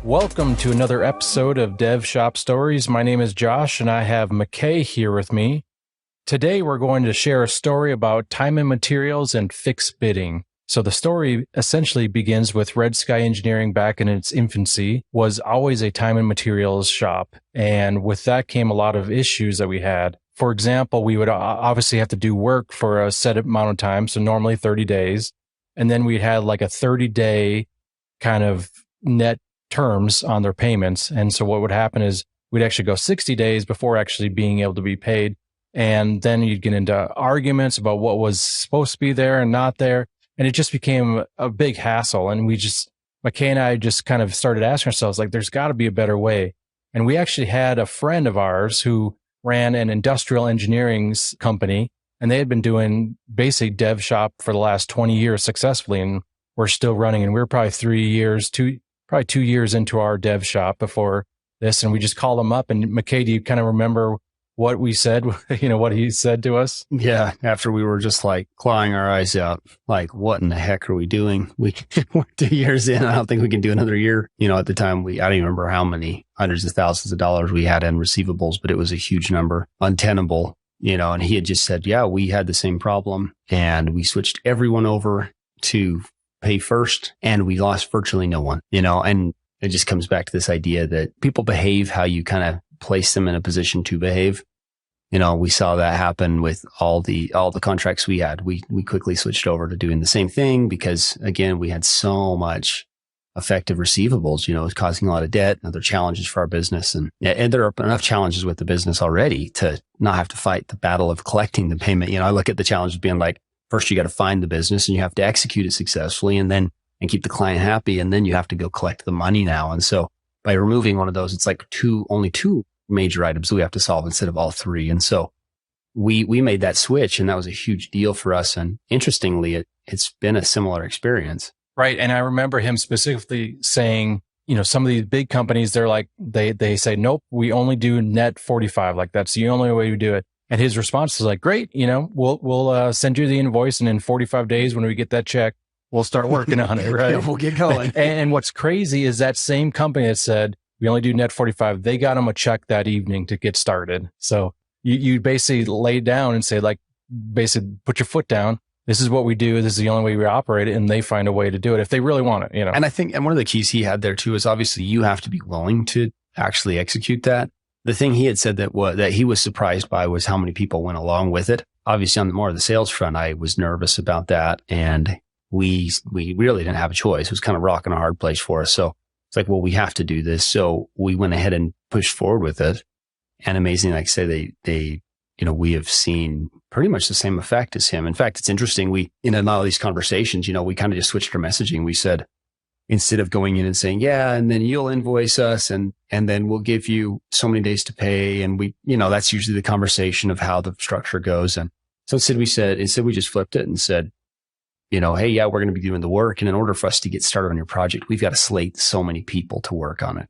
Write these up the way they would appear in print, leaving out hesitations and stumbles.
Welcome to another episode of DevShop Stories. My name is Josh, and I have McKay here with me. Today, we're going to share a story about time and materials and fixed bidding. So the story essentially begins with RedSky Engineering back in its infancy, was always a time and materials shop. And with that came a lot of issues that we had. For example, we would obviously have to do work for a set amount of time, so normally 30 days. And then we had like a 30-day kind of net terms on their payments. And so what would happen is we'd actually go 60 days before actually being able to be paid. And then you'd get into arguments about what was supposed to be there and not there. And it just became a big hassle. And McKay and I just kind of started asking ourselves, like, there's got to be a better way. And we actually had a friend of ours who ran an industrial engineering company, and they had been doing basic DevShop for the last 20 years successfully. And we're still running. And we were probably 2 years into our dev shop before this. And we just called him up. And McKay, do you kind of remember what we said, what he said to us? Yeah. After we were just like clawing our eyes out, like, what in the heck are we doing? We're 2 years in. I don't think we can do another year. At the time I don't even remember how many hundreds of thousands of dollars we had in receivables, but it was a huge number, untenable, and he had just said, yeah, we had the same problem, and we switched everyone over to pay first, and we lost virtually no one, and it just comes back to this idea that people behave how you kind of place them in a position to behave. We saw that happen with all the contracts we had. We quickly switched over to doing the same thing because, again, we had so much effective receivables, it was causing a lot of debt and other challenges for our business. And there are enough challenges with the business already to not have to fight the battle of collecting the payment. I look at the challenges being like, first, you got to find the business and you have to execute it successfully and keep the client happy. And then you have to go collect the money now. And so by removing one of those, it's like only two major items we have to solve instead of all three. And so we made that switch, and that was a huge deal for us. And interestingly, it's been a similar experience. Right. And I remember him specifically saying, some of these big companies, they're like, they say, nope, we only do net 45. Like, that's the only way we do it. And his response is like, great, we'll send you the invoice, and in 45 days, when we get that check, we'll start working on it, right? Yeah, we'll get going. And what's crazy is that same company that said, we only do net 45, they got him a check that evening to get started. So you basically lay down and say, like, basically put your foot down. This is what we do. This is the only way we operate it. And they find a way to do it if they really want it, And I think, and one of the keys he had there too, is obviously you have to be willing to actually execute that. The thing he had said that he was surprised by was how many people went along with it. Obviously, on more of the sales front, I was nervous about that, and we really didn't have a choice. It was kind of rock and a hard place for us. So it's like, well, we have to do this. So we went ahead and pushed forward with it. And amazing, like I say, we have seen pretty much the same effect as him. In fact, it's interesting. In a lot of these conversations, we kind of just switched our messaging. We said, instead of going in and saying, yeah, and then you'll invoice us and then we'll give you so many days to pay. And that's usually the conversation of how the structure goes. And so instead we just flipped it and said, hey, yeah, we're going to be doing the work. And in order for us to get started on your project, we've got to slate so many people to work on it.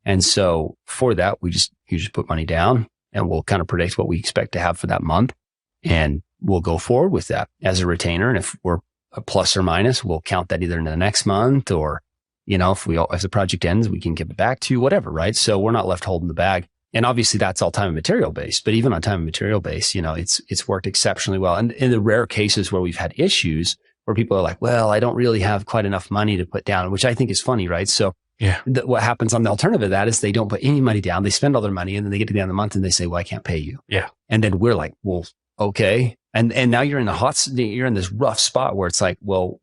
And so for that, you just put money down, and we'll kind of predict what we expect to have for that month. And we'll go forward with that as a retainer. And if we're a plus or minus, we'll count that either in the next month, or if the project ends, we can give it back to you, whatever, right? So we're not left holding the bag. And obviously that's all time and material based, but even on time and material based, it's worked exceptionally well. And in the rare cases where we've had issues where people are like, well, I don't really have quite enough money to put down, which I think is funny, right? So yeah, what happens on the alternative of that is they don't put any money down. They spend all their money, and then they get to the end of the month and they say, well, I can't pay you. Yeah. And then we're like, well, okay. And now you're in this rough spot where it's like, well,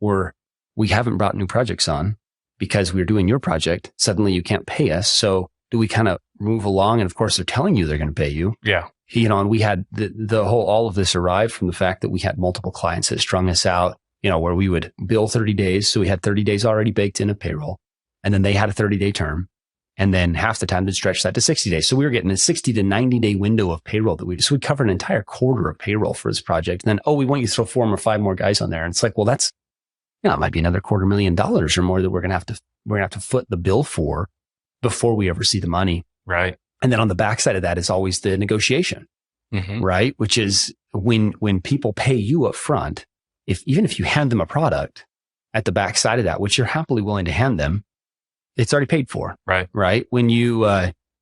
we haven't brought new projects on because we're doing your project. Suddenly you can't pay us. So do we kind of move along? And of course they're telling you they're going to pay you. Yeah. And we had all of this arrived from the fact that we had multiple clients that strung us out, where we would bill 30 days. So we had 30 days already baked in a payroll, and then they had a 30-day term. And then half the time they'd stretch that to 60 days. So we were getting a 60 to 90 day window of payroll that we'd cover an entire quarter of payroll for this project. And then, we want you to throw 4 or 5 more guys on there. And it's like, well, that's, it might be another $250,000 or more that we're going to have to foot the bill for before we ever see the money. Right. And then on the backside of that is always the negotiation, right? Which is when people pay you up front, even if you hand them a product at the backside of that, which you're happily willing to hand them, it's already paid for. Right. Right. When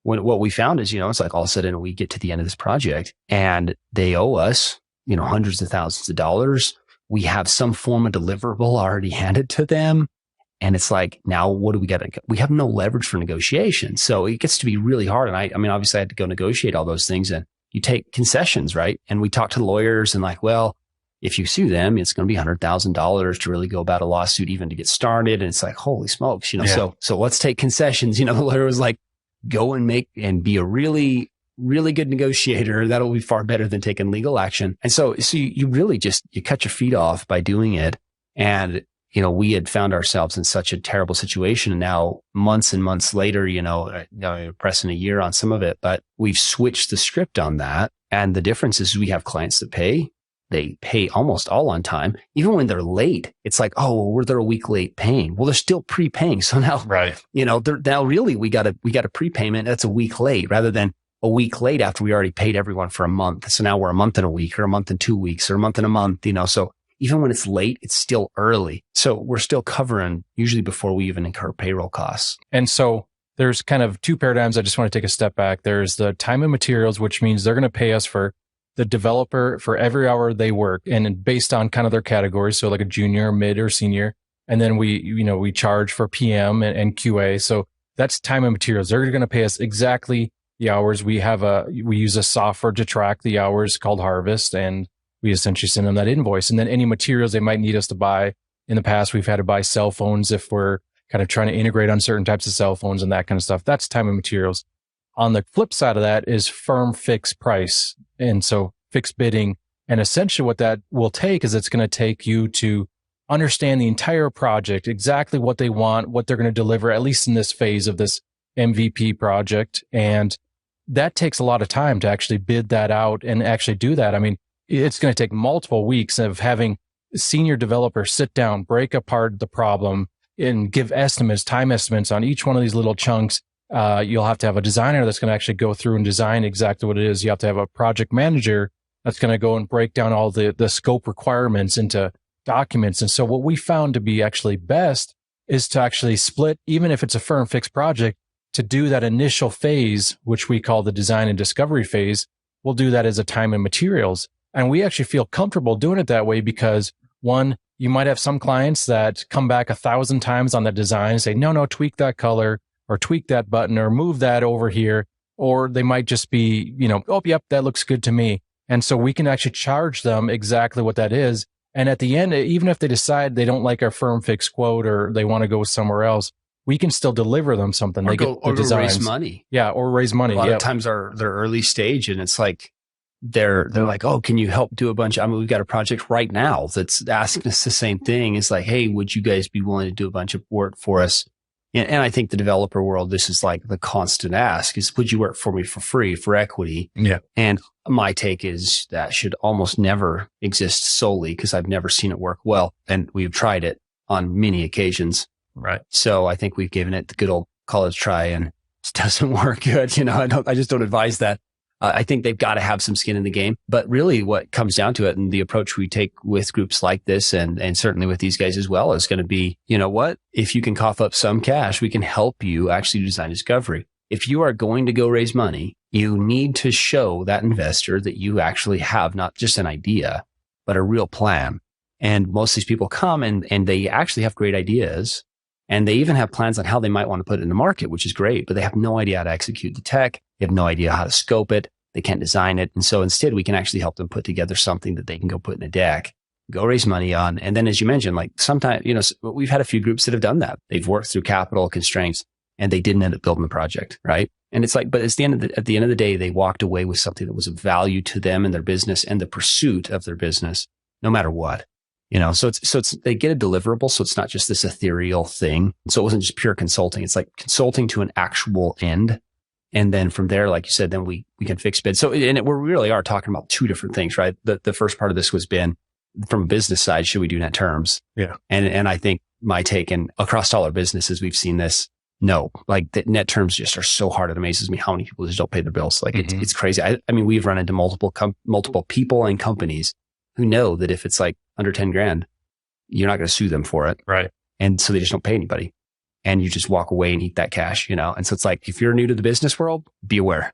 what we found is, it's like all of a sudden we get to the end of this project and they owe us, hundreds of thousands of dollars. We have some form of deliverable already handed to them. And it's like, now what do we got? We have no leverage for negotiation. So it gets to be really hard. And I mean, obviously I had to go negotiate all those things, and you take concessions, right? And we talked to the lawyers and like, well, if you sue them, it's going to be $100,000 to really go about a lawsuit, even to get started. And it's like, holy smokes, so let's take concessions. The lawyer was like, go and be a really, really good negotiator. That'll be far better than taking legal action. And so you really you cut your feet off by doing it. And, we had found ourselves in such a terrible situation. And now months and months later, pressing a year on some of it, but we've switched the script on that. And the difference is we have clients that they pay almost all on time. Even when they're late, it's like, oh, well, they're a week late paying. Well, they're still prepaying. So now, right. Now really we got a prepayment that's a week late rather than a week late after we already paid everyone for a month. So now we're a month and a week or a month and 2 weeks or a month and a month, so even when it's late, it's still early. So we're still covering usually before we even incur payroll costs. And so there's kind of two paradigms. I just want to take a step back. There's the time and materials, which means they're going to pay us for the developer for every hour they work, and based on kind of their categories. So like a junior, mid, or senior. And then we charge for PM and QA. So that's time and materials. They're going to pay us exactly the hours. We use a software to track the hours called Harvest, and we essentially send them that invoice. And then any materials they might need us to buy. In the past, we've had to buy cell phones if we're kind of trying to integrate on certain types of cell phones and that kind of stuff. That's time and materials. On the flip side of that is firm fixed price. And so fixed bidding. And essentially what that will take is it's going to take you to understand the entire project, exactly what they want, what they're going to deliver, at least in this phase of this MVP project. And that takes a lot of time to actually bid that out and actually do that. I mean, it's going to take multiple weeks of having senior developers sit down, break apart the problem, and give estimates, time estimates on each one of these little chunks. You'll have to have a designer that's going to actually go through and design exactly what it is. You have to have a project manager that's going to go and break down all the scope requirements into documents. And so what we found to be actually best is to actually split, even if it's a firm fixed project, to do that initial phase, which we call the design and discovery phase. We'll do that as a time and materials. And we actually feel comfortable doing it that way because, one, you might have some clients that come back 1,000 times on the design and say, no, tweak that color or tweak that button or move that over here. Or they might just be, oh, yep, that looks good to me. And so we can actually charge them exactly what that is. And at the end, even if they decide they don't like our firm fixed quote or they want to go somewhere else, we can still deliver them something. Or raise money. Yeah, or raise money. A lot of times they're early stage and it's like, they're like, oh, can you help do a bunch? We've got a project right now that's asking us the same thing. It's like, hey, would you guys be willing to do a bunch of work for us? And I think the developer world, this is like the constant ask is, would you work for me for free, for equity? Yeah. And my take is that should almost never exist solely because I've never seen it work well. And we've tried it on many occasions. Right. So I think we've given it the good old college try and it doesn't work good. I just don't advise that. I think they've got to have some skin in the game. But really what comes down to it and the approach we take with groups like this and certainly with these guys as well is going to be, if you can cough up some cash, we can help you actually design discovery. If you are going to go raise money, you need to show that investor that you actually have not just an idea, but a real plan. And most of these people come and they actually have great ideas. And they even have plans on how they might want to put it in the market, which is great, but they have no idea how to execute the tech. They have no idea how to scope it. They can't design it. And so instead, we can actually help them put together something that they can go put in a deck, go raise money on. And then, as you mentioned, like sometimes, we've had a few groups that have done that. They've worked through capital constraints and they didn't end up building the project, right? And it's like, but at the end of the day, they walked away with something that was of value to them and their business and the pursuit of their business, no matter what. So it's they get a deliverable. So it's not just this ethereal thing. So it wasn't just pure consulting. It's like consulting to an actual end. And then from there, like you said, then we can fix bid. So, we really are talking about two different things, right? The first part of this was been from a business side, should we do net terms? Yeah. And I think my take and across all our businesses, we've seen this. No, like the net terms just are so hard. It amazes me how many people just don't pay their bills. Like it's crazy. I mean, we've run into multiple people and companies who know that if it's like under 10 grand, you're not going to sue them for it. Right. And so they just don't pay anybody. and you just walk away and eat that cash, And so it's like, if you're new to the business world, be aware,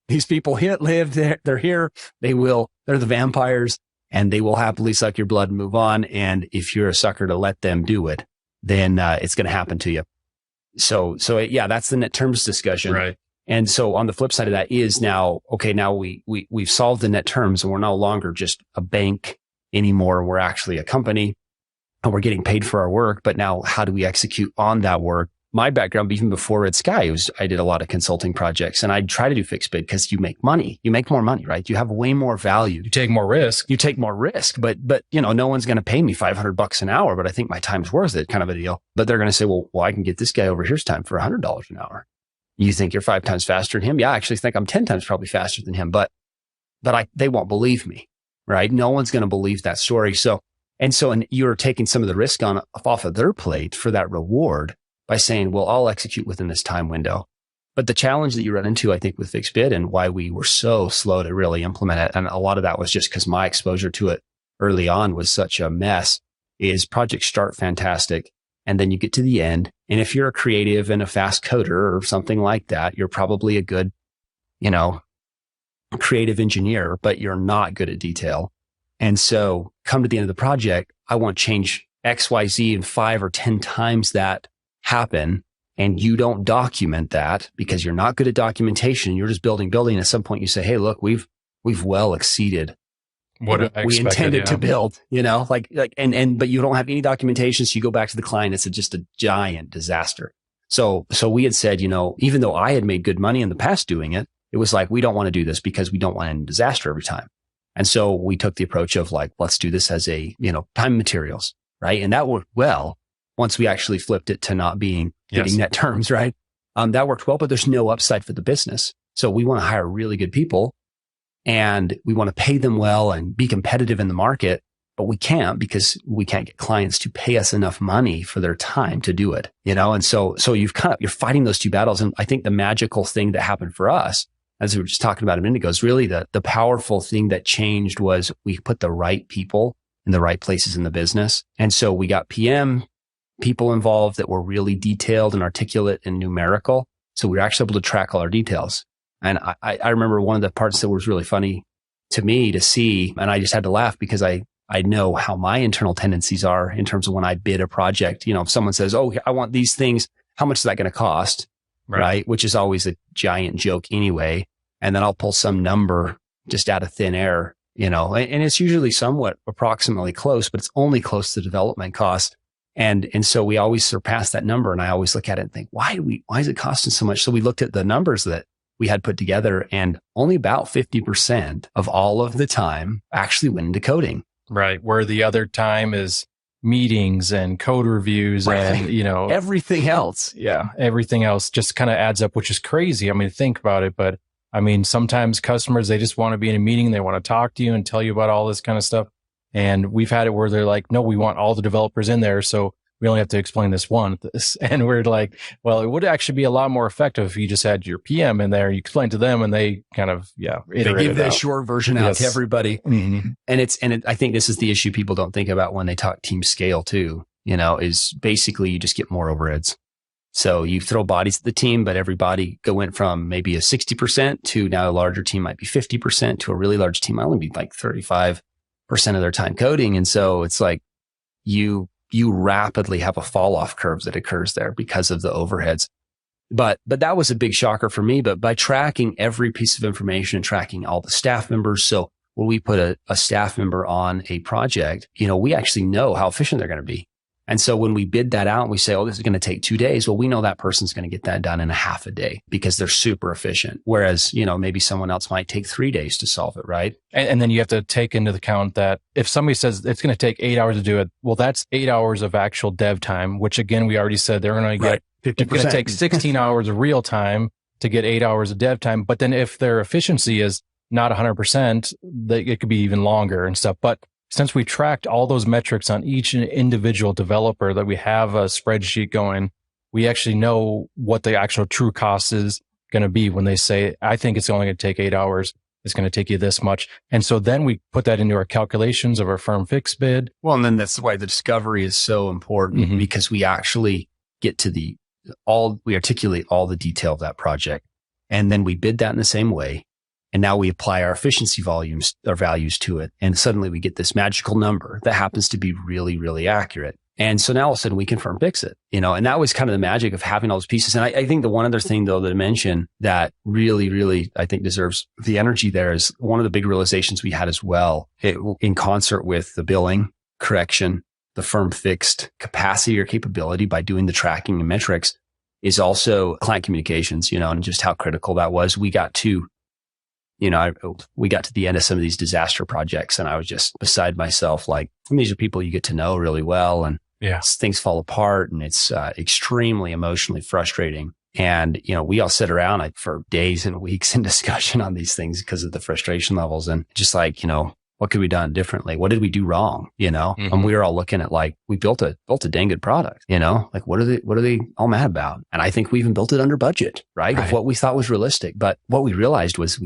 these people live there, they're here, they're the vampires, and they will happily suck your blood and move on. And if you're a sucker to let them do it, then it's going to happen to you. So yeah, that's the net terms discussion. Right. And so on the flip side of that is now we've solved the net terms, and we're no longer just a bank anymore. We're actually a company, and we're getting paid for our work. But now how do we execute on that work? My background, even before RedSky, I did a lot of consulting projects, and I'd try to do fixed bid because you make money. You make more money, right? You have way more value. You take more risk. But no one's going to pay me $500 an hour, but I think my time's worth it, kind of a deal. But they're going to say, well, I can get this guy over here's time for $100 an hour. You think you're 5 times faster than him? Yeah, I actually think I'm 10 times probably faster than him, but they won't believe me, right? No one's going to believe that story. And you're taking some of the risk off of their plate for that reward by saying, well, I'll execute within this time window. But the challenge that you run into, I think, with fixed bid, and why we were so slow to really implement it, and a lot of that was just because my exposure to it early on was such a mess, is projects start fantastic, and then you get to the end. And if you're a creative and a fast coder or something like that, you're probably a good, creative engineer, but you're not good at detail. And so come to the end of the project, I want to change X, Y, Z and 5 or 10 times that happen. And you don't document that because you're not good at documentation. You're just building. At some point you say, hey, look, we've well exceeded what we intended to build, but you don't have any documentation. So you go back to the client. It's just a giant disaster. So we had said, even though I had made good money in the past doing it, it was like, we don't want to do this because we don't want any disaster every time. And so we took the approach of like, let's do this as a, time and materials, right? And that worked well once we actually flipped it to not being getting net terms, right? That worked well, but there's no upside for the business. So we want to hire really good people, and we want to pay them well and be competitive in the market, but we can't because we can't get clients to pay us enough money for their time to do it, And so you're fighting those two battles. And I think the magical thing that happened for us, as we were just talking about a minute ago, is really the powerful thing that changed was we put the right people in the right places in the business. And so we got PM people involved that were really detailed and articulate and numerical. So we were actually able to track all our details. And I remember one of the parts that was really funny to me to see, and I just had to laugh because I know how my internal tendencies are in terms of when I bid a project. If someone says, oh, I want these things, how much is that going to cost? Right. Which is always a giant joke anyway. And then I'll pull some number just out of thin air, and it's usually somewhat approximately close, but it's only close to development cost. And so we always surpass that number. And I always look at it and think, why is it costing so much? So we looked at the numbers that we had put together, and only about 50% of all of the time actually went into coding. Right. Where the other time is meetings and code reviews and, everything else. Yeah. Everything else just kind of adds up, which is crazy. I mean, think about it. But I mean, sometimes customers, they just want to be in a meeting. They want to talk to you and tell you about all this kind of stuff. And we've had it where they're like, no, we want all the developers in there. So we only have to explain this. And we're like, well, it would actually be a lot more effective if you just had your PM in there. You explain to them and they kind of, they give the short version out to everybody. Mm-hmm. And I think this is the issue people don't think about when they talk team scale too, is basically you just get more overheads. So you throw bodies at the team, but everybody went from maybe a 60% to now a larger team might be 50% to a really large team might only be like 35% of their time coding. And so it's like you rapidly have a fall off curve that occurs there because of the overheads. But that was a big shocker for me. But by tracking every piece of information and tracking all the staff members. So when we put a staff member on a project, we actually know how efficient they're going to be. And so when we bid that out and we say, oh, this is going to take 2 days. Well, we know that person's going to get that done in a half a day because they're super efficient. Whereas, maybe someone else might take 3 days to solve it, right? And then you have to take into account that if somebody says it's going to take 8 hours to do it, well, that's 8 hours of actual dev time, which again, we already said they're going to get, it's going to take 16 hours of real time to get 8 hours of dev time. But then if their efficiency is not 100%, it could be even longer and stuff. But since we tracked all those metrics on each individual developer, that we have a spreadsheet going, we actually know what the actual true cost is going to be when they say, I think it's only going to take 8 hours. It's going to take you this much. And so then we put that into our calculations of our firm fixed bid. Well, and then that's why the discovery is so important because we actually get to we articulate all the detail of that project. And then we bid that in the same way. And now we apply our efficiency volumes or values to it. And suddenly we get this magical number that happens to be really, really accurate. And so now all of a sudden we confirm fix it, and that was kind of the magic of having all those pieces. And I think the one other thing though that I mentioned that really, really, I think deserves the energy there is one of the big realizations we had as well, in concert with the billing, correction, the firm fixed capacity or capability by doing the tracking and metrics is also client communications, and just how critical that was. We got to the end of some of these disaster projects and I was just beside myself. Like, these are people you get to know really well and things fall apart and it's extremely emotionally frustrating. And, we all sit around for days and weeks in discussion on these things because of the frustration levels and just like, what could we done differently? What did we do wrong? Mm-hmm. And we were all looking at like, we built a dang good product, like what are they all mad about? And I think we even built it under budget, right? Of what we thought was realistic. But what we realized was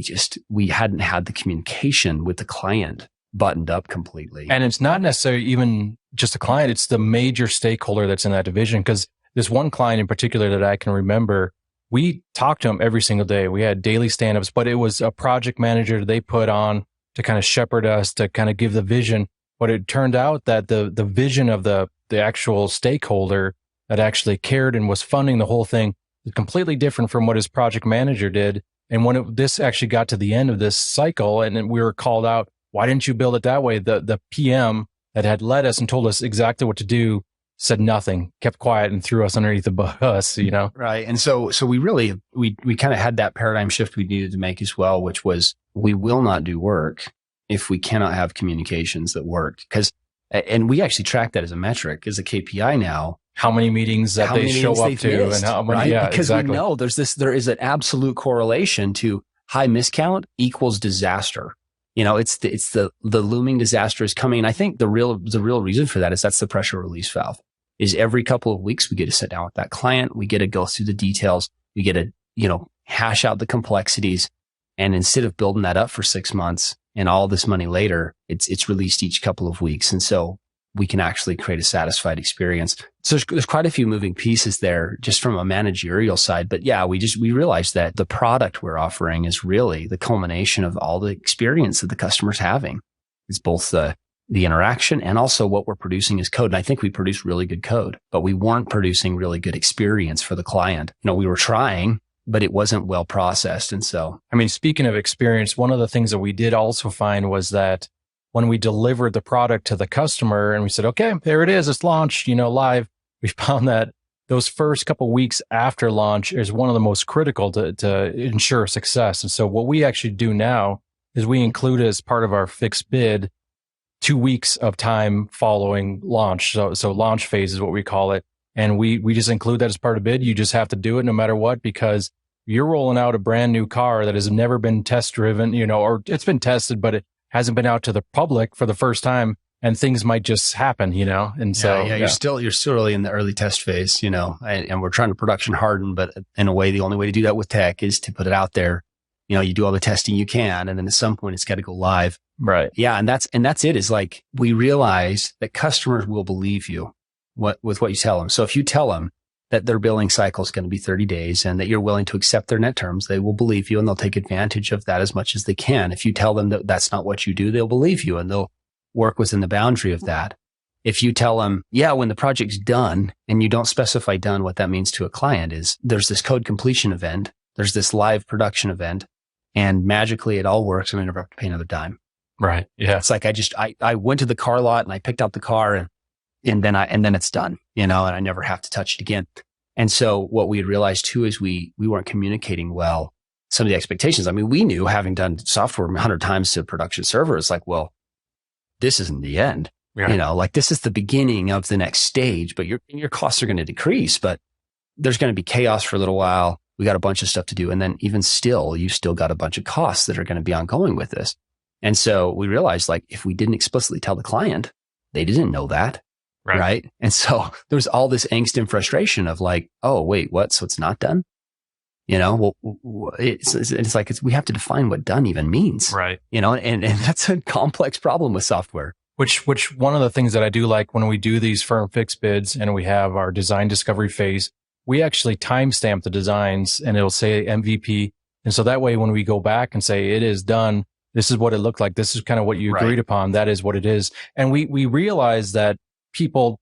we hadn't had the communication with the client buttoned up completely. And it's not necessarily even just a client. It's the major stakeholder that's in that division. Cause this one client in particular that I can remember, we talked to him every single day. We had daily stand-ups, but it was a project manager they put on to kind of shepherd us, to kind of give the vision. But it turned out that the vision of the actual stakeholder that actually cared and was funding the whole thing was completely different from what his project manager did. And when this actually got to the end of this cycle and then we were called out, why didn't you build it that way? The PM that had led us and told us exactly what to do said nothing, kept quiet and threw us underneath the bus, Right. And so we really, we kind of had that paradigm shift we needed to make as well, which was we will not do work if we cannot have communications that work. And we actually track that as a metric, as a KPI now. How many meetings that they show up to missed, and how many, right? yeah, because exactly. We know there is an absolute correlation to high miscount equals disaster. It's the looming disaster is coming. And I think the real reason for that is that's the pressure release valve. Is every couple of weeks we get to sit down with that client, we get to go through the details, we get to hash out the complexities, and instead of building that up for 6 months and all this money later, it's released each couple of weeks, and so we can actually create a satisfied experience. So there's quite a few moving pieces there, just from a managerial side. But yeah, we realized that the product we're offering is really the culmination of all the experience that the customer's having. It's both the interaction and also what we're producing is code. And I think we produce really good code, but we weren't producing really good experience for the client. We were trying, but it wasn't well processed. And so, speaking of experience, one of the things that we did also find was that when we delivered the product to the customer and we said, okay, there it is, it's launched, live, we found that those first couple of weeks after launch is one of the most critical to ensure success. And so what we actually do now is we include as part of our fixed bid 2 weeks of time following launch. So launch phase is what we call it. And we just include that as part of bid. You just have to do it no matter what, because you're rolling out a brand new car that has never been test driven, or it's been tested, but it hasn't been out to the public for the first time, and things might just happen, And so, you're still really in the early test phase, and we're trying to production harden, but in a way, the only way to do that with tech is to put it out there. You do all the testing you can, and then at some point it's got to go live. Right. Yeah. And that's it, is like, we realize that customers will believe you with what you tell them. So if you tell them that their billing cycle is going to be 30 days and that you're willing to accept their net terms, they will believe you and they'll take advantage of that as much as they can. If you tell them that that's not what you do, they'll believe you and they'll work within the boundary of that. If you tell them, when the project's done, and you don't specify done, what that means to a client is there's this code completion event, there's this live production event, and magically it all works and I never have to pay another dime. Right. Yeah. It's like I went to the car lot and I picked out the car and then it's done, and I never have to touch it again. And so what we had realized too is we weren't communicating well some of the expectations. We knew, having done software 100 times to production server, it's like, well, this isn't the end. Yeah. This is the beginning of the next stage, but your costs are going to decrease, but there's going to be chaos for a little while. We got a bunch of stuff to do. And then even still, you've still got a bunch of costs that are going to be ongoing with this. And so we realized, if we didn't explicitly tell the client, they didn't know that. Right. And so there's all this angst and frustration of like, oh, wait, what? So it's not done? Well, it's like, we have to define what done even means. Right. And that's a complex problem with software. Which one of the things that I do like when we do these firm fixed bids and we have our design discovery phase, we actually timestamp the designs and it'll say MVP. And so that way, when we go back and say it is done, this is what it looked like. This is kind of what you agreed upon. That is what it is. And we realize that people,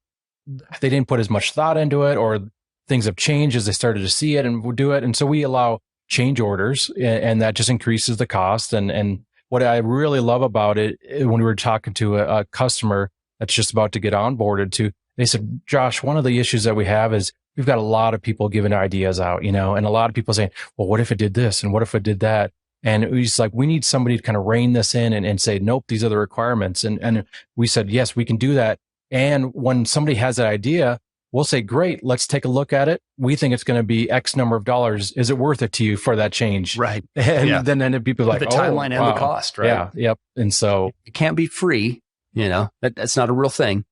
they didn't put as much thought into it, or things have changed as they started to see it and do it. And so we allow change orders, and that just increases the cost. And what I really love about it, when we were talking to a customer that's just about to get onboarded to, they said, Josh, one of the issues that we have is we've got a lot of people giving ideas out, and a lot of people saying, well, what if it did this? And what if it did that? And it was like, we need somebody to kind of rein this in and say, nope, these are the requirements. And we said, yes, we can do that. And when somebody has that idea, we'll say, great, let's take a look at it. We think it's going to be X number of dollars. Is it worth it to you for that change? Right. And then people are like, the timeline and the cost, right? Yeah. Yep. And so it can't be free. That's not a real thing.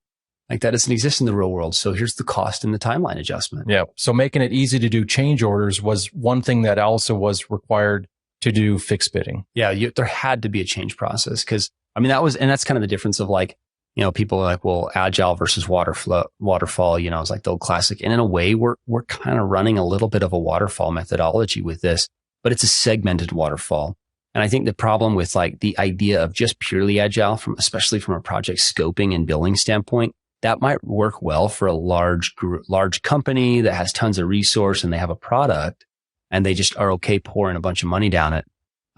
Like, that doesn't exist in the real world. So here's the cost and the timeline adjustment. Yeah. So making it easy to do change orders was one thing that also was required to do fixed bidding. Yeah. There had to be a change process, because that's kind of the difference of like, people are like, well, agile versus waterfall, it's like the old classic. And in a way, we're kind of running a little bit of a waterfall methodology with this, but it's a segmented waterfall. And I think the problem with like the idea of just purely agile, especially from a project scoping and billing standpoint, that might work well for a large company that has tons of resource and they have a product and they just are okay pouring a bunch of money down it.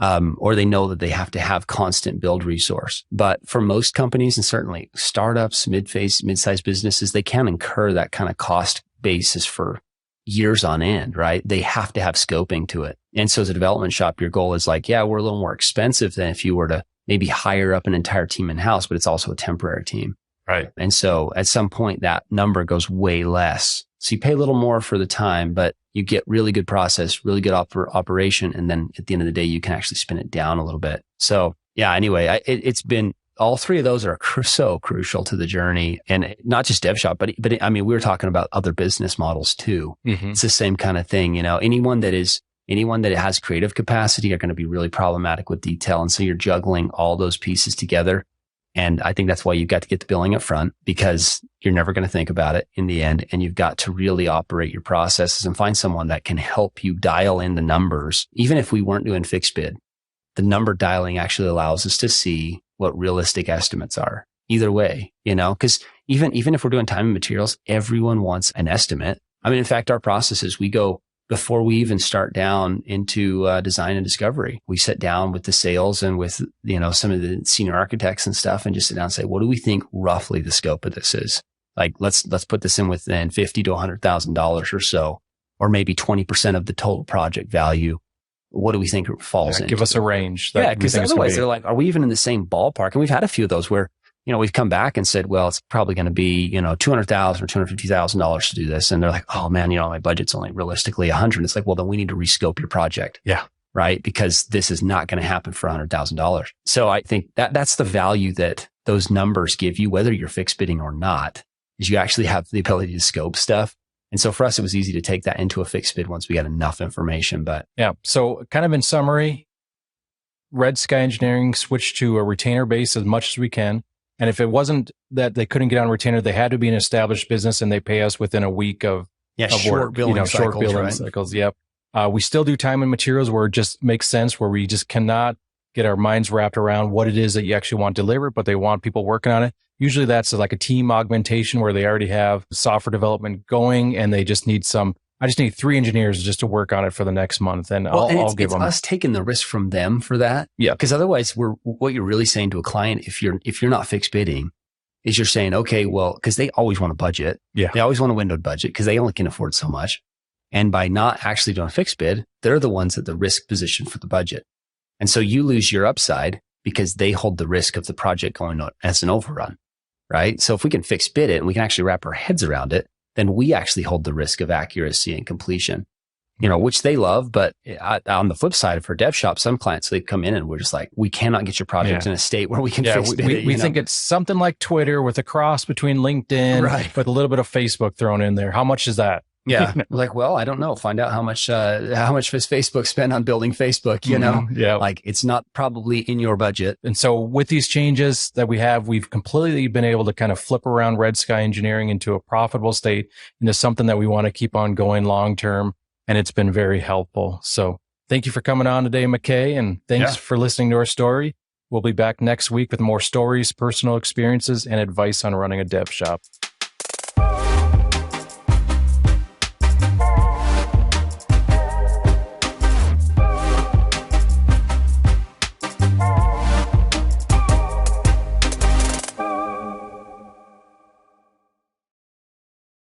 Or they know that they have to have constant build resource. But for most companies, and certainly startups, mid-sized businesses, they can't incur that kind of cost basis for years on end, right? They have to have scoping to it. And so as a development shop, your goal is like, yeah, we're a little more expensive than if you were to maybe hire up an entire team in-house, but it's also a temporary team. Right. And so at some point that number goes way less. So you pay a little more for the time, but you get really good process, really good operation. And then at the end of the day, you can actually spin it down a little bit. So yeah, anyway, it's been, all three of those are so crucial to the journey, and not just DevShop, but we were talking about other business models too. Mm-hmm. It's the same kind of thing. Anyone that has creative capacity are going to be really problematic with detail. And so you're juggling all those pieces together. And I think that's why you've got to get the billing up front, because you're never going to think about it in the end. And you've got to really operate your processes and find someone that can help you dial in the numbers. Even if we weren't doing fixed bid, the number dialing actually allows us to see what realistic estimates are. Either way, because even if we're doing time and materials, everyone wants an estimate. In fact, our processes, we go, before we even start down into design and discovery, we sit down with the sales and with, some of the senior architects and stuff, and just sit down and say, what do we think roughly the scope of this is? Like, let's put this in within $50,000 to $100,000 or so, or maybe 20% of the total project value. What do we think it falls into? Give us a range. Because otherwise they're like, are we even in the same ballpark? And we've had a few of those where, we've come back and said, well, it's probably going to be, $200,000 or $250,000 to do this. And they're like, oh man, my budget's only realistically 100. It's like, well, then we need to rescope your project. Yeah. Right. Because this is not going to happen for $100,000. So I think that's the value that those numbers give you, whether you're fixed bidding or not, is you actually have the ability to scope stuff. And so for us, it was easy to take that into a fixed bid once we got enough information. But yeah. So kind of in summary, RedSky Engineering switched to a retainer base as much as we can. And if it wasn't that they couldn't get on retainer, they had to be an established business and they pay us within a week of short work, billing cycles, short billing right? cycles. Yep. We still do time and materials where it just makes sense, where we just cannot get our minds wrapped around what it is that you actually want delivered, but they want people working on it. Usually that's like a team augmentation where they already have software development going and they just need I just need 3 engineers just to work on it for the next month. And I'll give them. It's us taking the risk from them for that. Yeah. Because otherwise what you're really saying to a client, if you're not fixed bidding, is you're saying, okay, well, because they always want a budget. Yeah. They always want a windowed budget because they only can afford so much. And by not actually doing a fixed bid, they're the ones at the risk position for the budget. And so you lose your upside because they hold the risk of the project going on as an overrun, right? So if we can fix bid it and we can actually wrap our heads around it, then we actually hold the risk of accuracy and completion, which they love. But on the flip side, for DevShop, some clients, they come in and we're just like, we cannot get your project in a state where we can fix it. We think it's something like Twitter with a cross between LinkedIn, with a little bit of Facebook thrown in there. How much is that? Yeah. Like, well, I don't know. Find out how much does Facebook spend on building Facebook, you know? Yeah. Like it's not probably in your budget. And so with these changes that we have, we've completely been able to kind of flip around RedSky Engineering into a profitable state, into something that we want to keep on going long term. And it's been very helpful. So thank you for coming on today, McKay, and thanks for listening to our story. We'll be back next week with more stories, personal experiences, and advice on running a dev shop.